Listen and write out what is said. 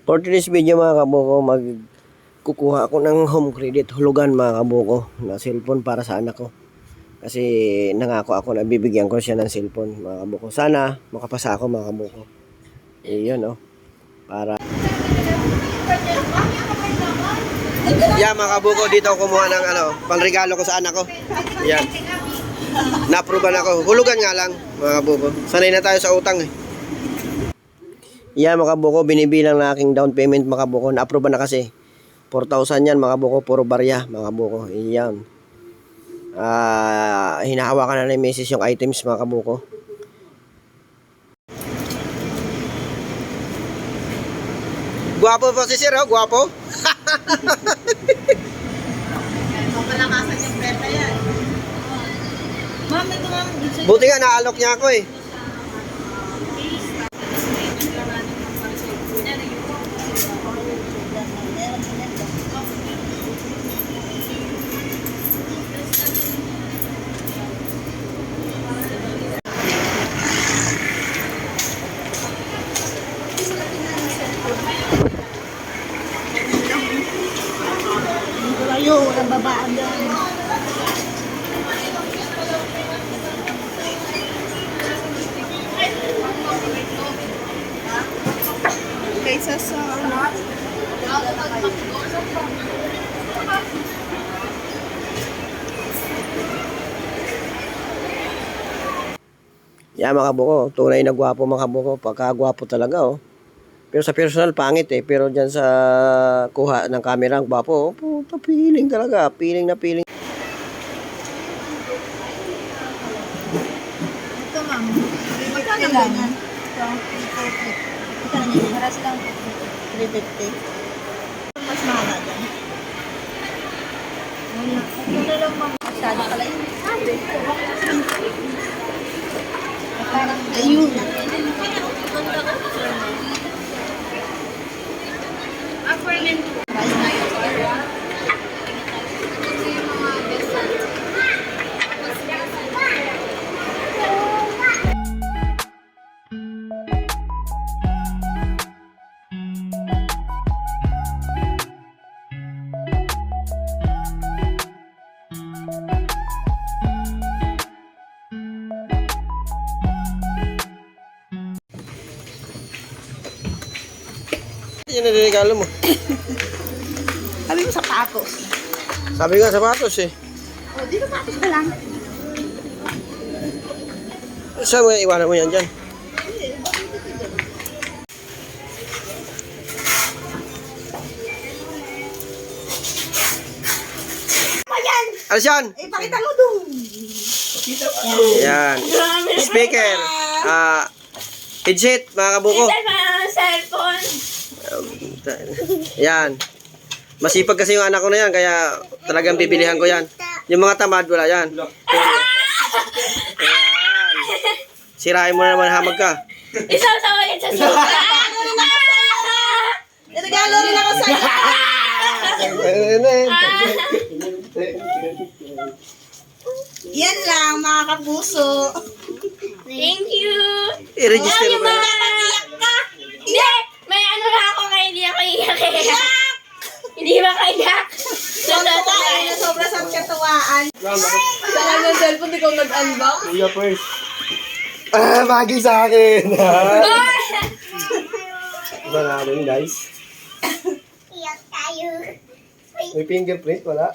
For today's video mga kabuko, magkukuha ako ng home credit hulugan mga kabuko na cellphone para sa anak ko. Kasi nangako ako na bibigyan ko siya ng cellphone mga kabuko. Sana makapasa ako mga kabuko. Yun para yan mga kabuko, dito ako kumuha ng pangregalo ko sa anak ko. Yan. Na-approvean ako. Hulugan nga lang mga kabuko. Sanay na tayo sa utang eh. Yan mga kabuko, binibilang na aking down payment mga kabuko. Na-approve na kasi 4,000 yan mga kabuko, puro barya mga kabuko. Yan. Hinahawakan na ng message yung items mga kabuko. Guwapo pa si sir, guwapo. Mapalakasan yung peta yan. Ma'am, ito ma'am. Buti nga naalok niya ako eh. Layo, walang babaan dyan. Kaysa sa Yan mga kabuko, tunay na gwapo mga kabuko. Pagka-gwapo talaga Pero sa personal pangit eh. Pero dyan sa kuha ng camera, ang gwapo. Puta, feeling talaga. Feeling na feeling. ito ma'am. Magkano lang yan? Ito, 340. Magkano yan? Maras lang 350. Mas mahal dyan. Ito na lang ma'am. Masyado pala yun. Ayun. Yan ang regalo mo. Sabi mo sapatos. Sabi nga sapatos eh. O, di sapatos ka lang. Saan mo iwanan mo yan dyan? Ayan! Alas yan? Pakita mo doon. Yan. Speaker. Headset mga kabuko. Cellphone. Yan. Masipag kasi yung anak ko na yan, kaya talagang bibilihan ko yan. Yung mga tamad, wala yan. Ayan. Sirain mo na naman, hamag ka. Isaw sa ulit sa sopa. Regalo rin ako sa'yo. Yan lang, mga kapuso. Thank you! I-register mo na. Hindi! May ano na ako kaya hindi ako iyak eh. Hindi ba kaiyak? Sobra sa katuwaan. Saan ng cellphone, di ko nag-unbox? Kuya first. Bagay sa akin. Iba namin guys. Iyak tayo. May fingerprint, wala.